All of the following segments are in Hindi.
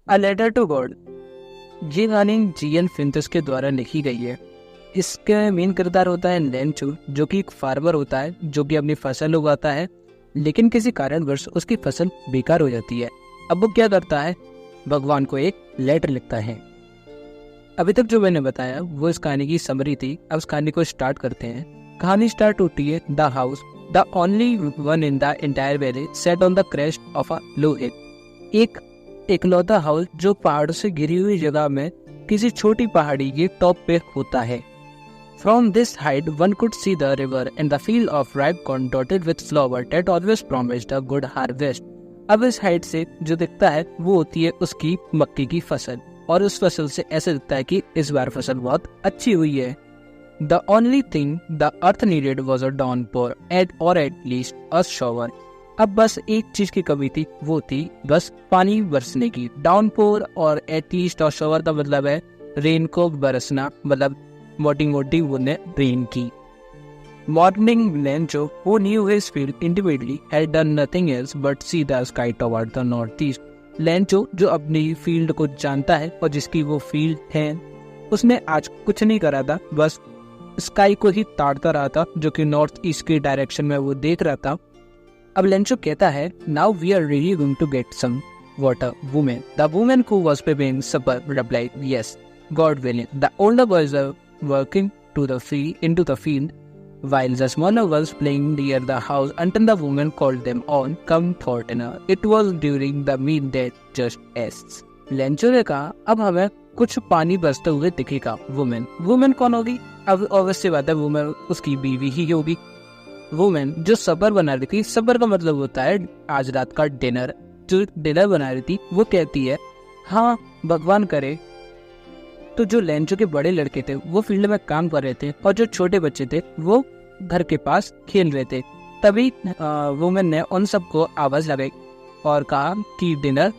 A letter to God. ये कहानी जी.एन. फिंथस के द्वारा लिखी गई है। इसके मेन किरदार होता है लेंचो, जो कि एक फार्मर होता है जो कि अपनी फसल उगाता है, लेकिन किसी कारणवश उसकी फसल बेकार हो जाती है। अब वो क्या करता है, भगवान को एक लेटर लिखता है। अभी तक जो मैंने बताया वो इस कहानी की समरी थी। अब इस कहानी को स्टार्ट करते हैं। कहानी स्टार्ट होती है, the house the only one in the entire valley set on the crest of a low hill. एक इकलौता हाउस जो पहाड़ों से घिरी हुई जगह में किसी छोटी पहाड़ी के टॉप पे होता है। From this height, one could see the river and the field of ripe corn dotted with flower that always promised a good harvest. अब इस हाइट से जो दिखता है वो होती है उसकी मक्के की फसल, और उस फसल से ऐसा दिखता है कि इस बार फसल बहुत अच्छी हुई है। The only thing the earth needed was a downpour, or at least a shower. अब बस एक चीज की कमी थी, वो थी बस पानी बरसने की। डाउनपोर और एटलीस्ट और शॉवर का मतलब है रेन को बरसना, मतलब मोटी मोटी बूंदें रेन की। Morning Lencho, who knew his field intimately, had done nothing else but see the sky toward the northeast. Lencho जो अपनी फील्ड को जानता है और जिसकी वो फील्ड है, उसने आज कुछ नहीं करा था, बस स्काई को ही ताड़ता रहा था, जो कि नॉर्थ ईस्ट की डायरेक्शन में वो देख रहा था। अब लेंचो कहता है, now we are really going to get some water. Women, the women who was preparing supper replied, yes, God willing. The older boys are working into the field, while the smaller ones playing near the house until the woman called them on, come for dinner. It was during the meal that just as. Lencho ने कहा, अब हमें कुछ पानी बरसते हुए दिखेगा। वुमेन कौन होगी? अब ऑब्वियसली बात है, वुमेन उसकी बीवी ही होगी। वुमेन जो सबर बना रही थी, सबर का मतलब होता है आज रात का डिनर, जो डिनर बना रही थी, वो कहती है, हाँ भगवान करे। तो जो लेंचो के बड़े लड़के थे वो फील्ड में काम कर रहे थे, और जो छोटे बच्चे थे वो घर के पास खेल रहे थे। तभी वुमेन ने उन सबको आवाज लगाई और कहा कि डिनर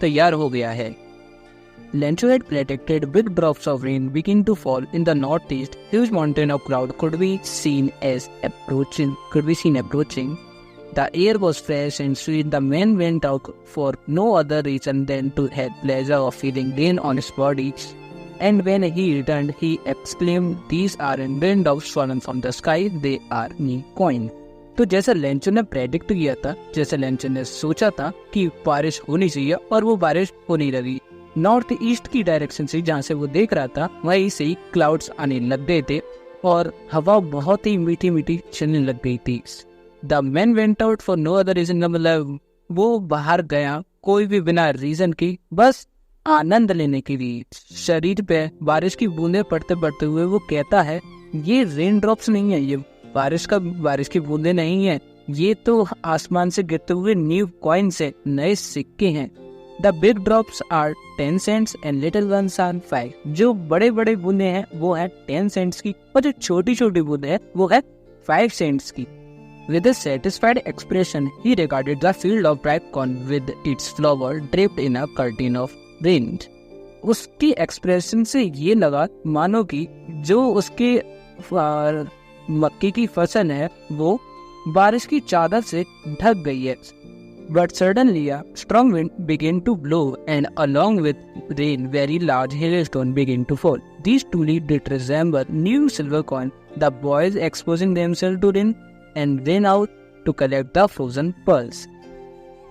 तैयार हो गया है। Lencho had predicted big drops of rain beginning to fall in the northeast. Huge mountain of cloud could be seen approaching. The air was fresh and sweet. The man went out for no other reason than to have pleasure of feeling rain on his body. And when he returned, he exclaimed, "These aren't raindrops fallen from the sky; they are me coin." तो जैसा लेंचो ने प्रेडिक्ट किया था, जैसा लेंचो ने सोचा था कि बारिश होनी चाहिए, और वो बारिश होने लगी। नॉर्थ ईस्ट की डायरेक्शन से, जहाँ से वो देख रहा था, वहीं से ही क्लाउड्स आने लग गए थे और हवा बहुत ही मीठी मीठी चलने लग गई थी। The man went out for no other reason, मतलब वो बाहर गया कोई भी बिना रीजन की, बस आनंद लेने के लिए। शरीर पे बारिश की बूंदें पड़ते पड़ते हुए वो कहता है, ये रेन ड्रॉप्स नहीं है, ये बारिश की बूंदें नहीं है, ये तो आसमान से गिरते हुए न्यू कॉइन्स है, नए सिक्के हैं। The big drops are 10 cents and little ones are 5। जो बड़े बड़े बूंदे हैं वो है 10 सेंट्स की, और जो छोटी छोटी बूंदे हैं वो है 5 सेंट्स की। With a satisfied expression, he regarded the field of ripe corn with its flower draped in a curtain of rain. उसकी एक्सप्रेशन से ये लगा मानो कि जो उसके मक्के की फसल है वो बारिश की चादर से ढक गई है। But suddenly a strong wind began to blow, and along with rain, very large hailstones began to fall. These truly did resemble new silver coin. The boys exposing themselves to rain and ran out to collect the frozen pearls.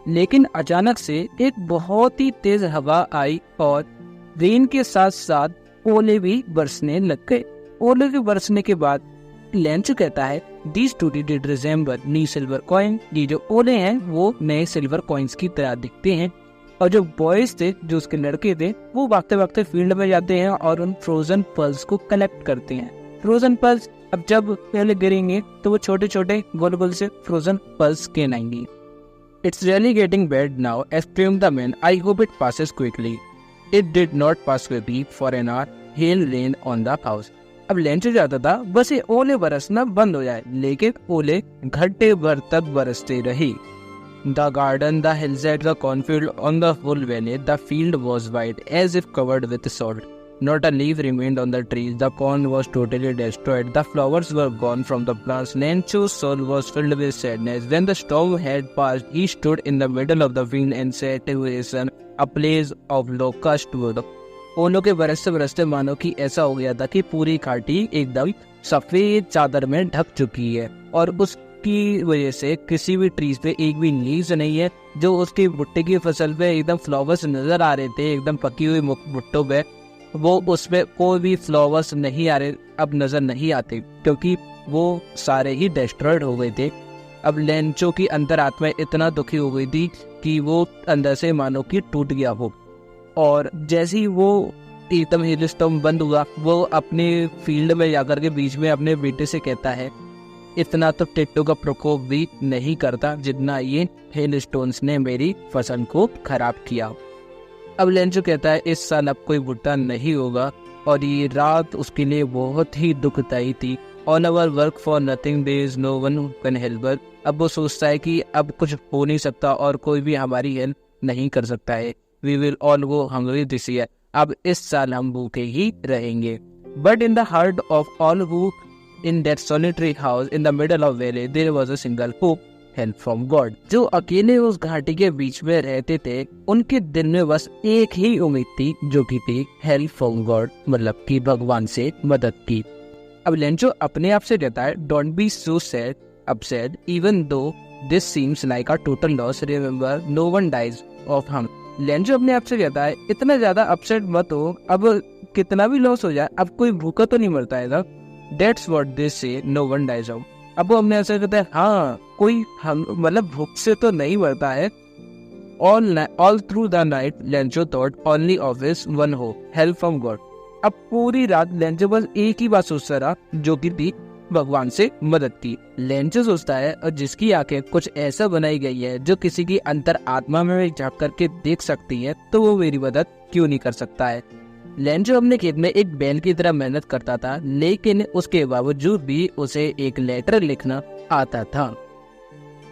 लेकिन अचानक से एक बहुत ही तेज हवा आई और रेन के साथ साथ ओले भी बरसने लग गए। ओले के बरसने के बाद लेंचो कहता है, These two did resemble new silver coin. ये जो ओले हैं वो नए सिल्वर कॉइन्स की तरह दिखते हैं। और जो बॉयज थे, जो उसके लड़के थे, वो भागते भागते फील्ड में जाते हैं और उन फ्रोजन पर्ल्स को कलेक्ट करते हैं। फ्रोजन पर्ल्स अब जब पहले गिरेंगे तो वो छोटे छोटे गोल गोल से फ्रोजन पर्ल्स कहलाएंगी। It's really getting bad now, exclaimed the man. I hope it passes quickly. It did not pass quickly for an hour. Hail rained on the house. अब लेंचो जाता था बस ये ओले बरसना बंद हो जाए, लेकिन ओले घंटे भर तक बरसते रहे। The garden, the hillside, the cornfield, on the whole valley, the field was white as if covered with salt. Not a leaf remained on the trees. The corn was totally destroyed. The flowers were gone from the plants. Lencho's soul was filled with sadness. When the storm had passed, he stood in the middle of the field and said to his son, "A place of locust wood." ओलों के बरसते बरसते मानो कि ऐसा हो गया था कि पूरी घाटी एकदम सफेद चादर में ढक चुकी है और उसकी वजह से किसी भी ट्रीज पे एक भी लीव्स नहीं है। जो उसकी भुट्टे की फसल पे एकदम फ्लावर्स नजर आ रहे थे एकदम पकी हुई भुट्टों पे, वो उसमें कोई भी फ्लावर्स नहीं आ रहे, अब नजर नहीं आते क्योंकि वो सारे ही डिस्ट्रॉयड हो गए थे। अब लेंचो की अंतरात्मा इतना दुखी हो गई थी कि वो अंदर से मानो कि टूट गया हो। और जैसे ही वो एकदम हिल स्टॉर्म बंद हुआ, वो अपने फील्ड में जाकर के बीच में अपने बेटे से कहता है, इतना तो टिट्टू का प्रकोप भी नहीं करता जितना ये हेल स्टोन्स ने मेरी फसल को खराब किया। अब लेंचो कहता है इस साल अब कोई भुट्टा नहीं होगा और ये रात उसके लिए बहुत ही दुखदायी थी। On our work for nothing, there is no one who can help us. अब वो सोचता है कि अब कुछ हो नहीं सकता और कोई भी हमारी हेल्प नहीं कर सकता है। We will all go hungry this year. अब इस साल हम भूखे ही रहेंगे। But in the heart of all who in that solitary house in the middle of valley there was a single hope, help from God। जो अकेले उस घाटी के बीच में रहते थे उनके दिल में बस एक ही उम्मीद थी जो कि थी हेल्प फ्रॉम गॉड, मतलब कि भगवान से मदद की। अब लेंचो अपने आप से कहता है don't be so sad upset even though this seems like a total loss, remember no one dies of हम। लेंचो अपने आप से कहता है इतना ज्यादा अपसेट मत हो, अब कितना भी लॉस हो जाए अब कोई भूखा तो नहीं मरता है ना। That's what they say, no one dies out। अब वो हमने ऐसा कहता है हाँ कोई हम मतलब भूख से तो नहीं मरता है। All through the night Lencho thought only of his one hope, help from God। अब पूरी रात लेंचो बस एक ही बात सोचता रहा जो कि थी भगवान से मदद की। लेंचो सोचता है और जिसकी आंखें कुछ ऐसा बनाई गई है जो किसी की अंतर आत्मा में झांक करके देख सकती है, तो वो मेरी मदद क्यों नहीं कर सकता है। लेंचो अपने खेत में एक बैल की तरह मेहनत करता था, लेकिन उसके बावजूद भी उसे एक लेटर लिखना आता था।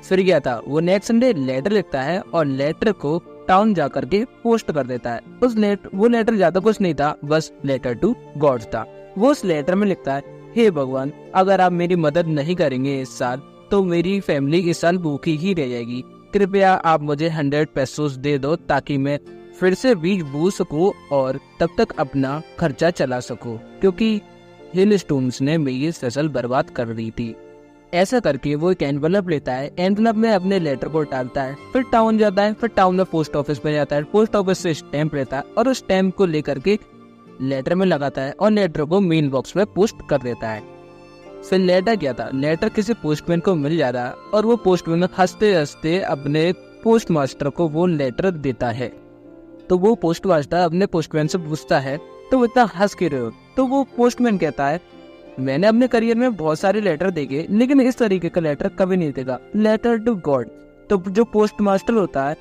फिर क्या था, वो नेक्स्ट संडे लेटर लिखता है और लेटर को टाउन जाकर के पोस्ट कर देता है। वो लेटर ज्यादा कुछ नहीं था, बस लेटर टू गॉड था। वो उस लेटर में लिखता है, हे भगवान, अगर आप मेरी मदद नहीं करेंगे इस साल तो मेरी फैमिली इस साल भूखी ही रह जाएगी। कृपया आप मुझे 100 पेसोस दे दो ताकि मैं फिर से बीज बो सकूं और तब तक अपना खर्चा चला सकूं, क्योंकि हिल स्टोन्स ने मेरी फसल बर्बाद कर दी थी। ऐसा करके वो एक एनवलप लेता है, एनवलप में अपने लेटर को डालता है, फिर टाउन जाता है, फिर टाउन में पोस्ट ऑफिस में जाता है, पोस्ट ऑफिस से स्टैंप लेता है और उस स्टैंप को लेकर के लेटर में लगाता है और लेटर को मेल बॉक्स में पोस्ट कर देता है। फिर लेटर क्या था, लेटर किसी पोस्टमैन को मिल जाता है और वो पोस्टमैन हंसते हंसते अपने पोस्ट मास्टर को वो लेटर देता है। तो वो पोस्ट मास्टर अपने पोस्टमैन से पूछता है तो वो इतना हंस के रहे हो, तो वो पोस्टमैन कहता है मैंने अपने करियर में बहुत सारे लेटर देखे लेकिन इस तरीके का लेटर कभी नहीं देखा, लेटर टू गॉड। तो जो पोस्ट मास्टर होता है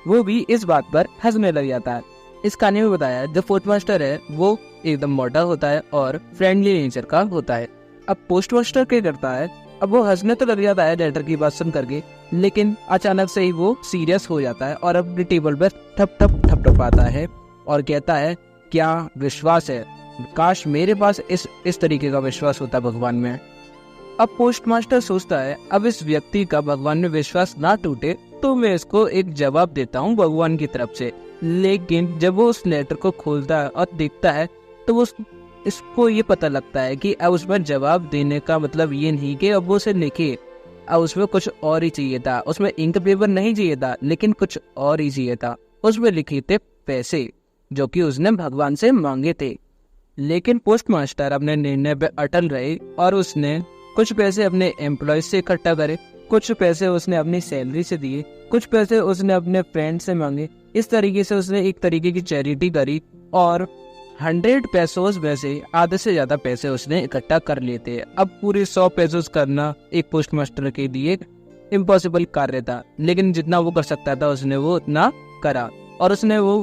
वो भी इस बात पर हंसने लग जाता है। इस कहानी में बताया जो पोस्ट मास्टर है वो एकदम मोटा होता है और फ्रेंडली नेचर का होता है। अब पोस्ट मास्टर क्या करता है, अब वो हंसने तो लग जाता है लेटर की बात सुन करके, लेकिन अचानक से ही वो सीरियस हो जाता है और अपनी टेबल पर ठप ठप ठप ठपाता है और कहता है क्या विश्वास है, काश मेरे पास इस तरीके का विश्वास होता भगवान में। अब पोस्ट मास्टर सोचता है अब इस व्यक्ति का भगवान में विश्वास ना टूटे तो मैं इसको एक जवाब देता हूँ भगवान की तरफ से। लेकिन जब वो उस लेटर को खोलता है और देखता है तो वो इसको ये पता लगता है कि अब उसमें जवाब देने का मतलब ये नहीं कि अब वो उसे लिखे, अब उसमें कुछ और ही चाहिए था, उसमें इंक पेपर नहीं चाहिए था लेकिन कुछ और ही चाहिए था। उसमें लिखे थे पैसे जो कि उसने भगवान से मांगे थे। लेकिन पोस्ट मास्टर अपने निर्णय पे अटल रहे और उसने कुछ पैसे अपने एम्प्लॉय से इकट्ठा करे, कुछ पैसे उसने अपनी सैलरी से दिए, कुछ पैसे उसने अपने फ्रेंड से मांगे। इस तरीके से उसने एक तरीके की चैरिटी करी और 100 पेसोस में से आधे से ज्यादा पैसे उसने इकट्ठा कर लिए थे। अब पूरे 100 पेसोस करना एक पोस्ट मास्टर के लिए इम्पॉसिबल कार्य था, लेकिन जितना वो कर सकता था उसने वो उतना करा और उसने वो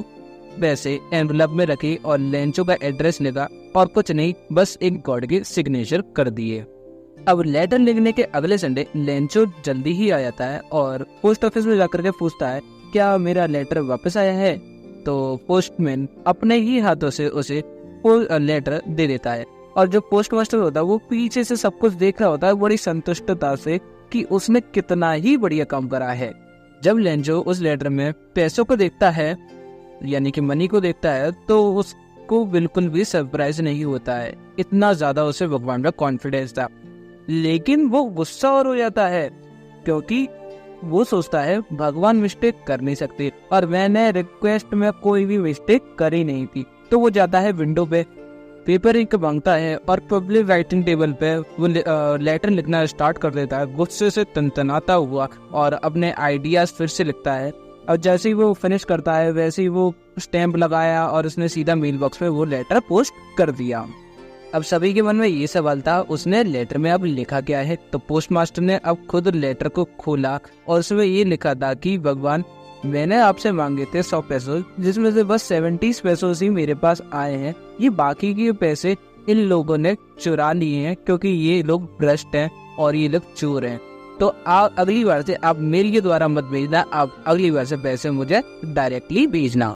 पैसे एनवलप में रखे और लेंचो का एड्रेस लिखा और कुछ नहीं, बस एक गॉड के सिग्नेचर कर दिए। अब लेटर लिखने के अगले संडे लेंचो जल्दी ही आ जाता है और पोस्ट ऑफिस में जाकर के पूछता है क्या मेरा लेटर वापस आया है। तो पोस्टमैन अपने ही हाथों से उसे लेटर दे देता है। और जो पोस्ट मास्टर होता है वो पीछे से सब कुछ देख रहा होता है बड़ी संतुष्टता से कि उसने कितना ही बढ़िया काम करा है। जब लेंजो उस लेटर में पैसों को देखता है, यानी कि मनी को देखता है, तो उसको बिल्कुल भी सरप्राइज नहीं होता है। इतना ज्यादा उसे भगवान का कॉन्फिडेंस था। लेकिन वो गुस्सा और हो जाता है क्योंकि वो सोचता है भगवान मिस्टेक कर नहीं सकते और मैंने रिक्वेस्ट में कोई भी मिस्टेक करी नहीं थी। तो वो जाता है विंडो पे, पेपर इंक मांगता है और पब्लिक राइटिंग टेबल पे वो लेटर लिखना स्टार्ट कर देता है, गुस्से से तनतनाता हुआ, और अपने आइडियाज फिर से लिखता है। और जैसे ही वो फिनिश करता है वैसे ही वो स्टैंप लगाया और उसने सीधा मेल बॉक्स में वो लेटर पोस्ट कर दिया। अब सभी के मन में ये सवाल था उसने लेटर में अब लिखा क्या है। तो पोस्ट मास्टर ने अब खुद लेटर को खोला और उसमें ये लिखा था कि भगवान, मैंने आपसे मांगे थे 100 पैसों, जिसमें से बस 70 पैसों ही मेरे पास आए हैं। ये बाकी के पैसे इन लोगों ने चुरा लिए हैं क्योंकि ये लोग भ्रष्ट हैं और ये लोग चोर हैं। तो आप अगली बार से आप मेरे द्वारा मत भेजना, आप अगली बार से पैसे मुझे डायरेक्टली भेजना।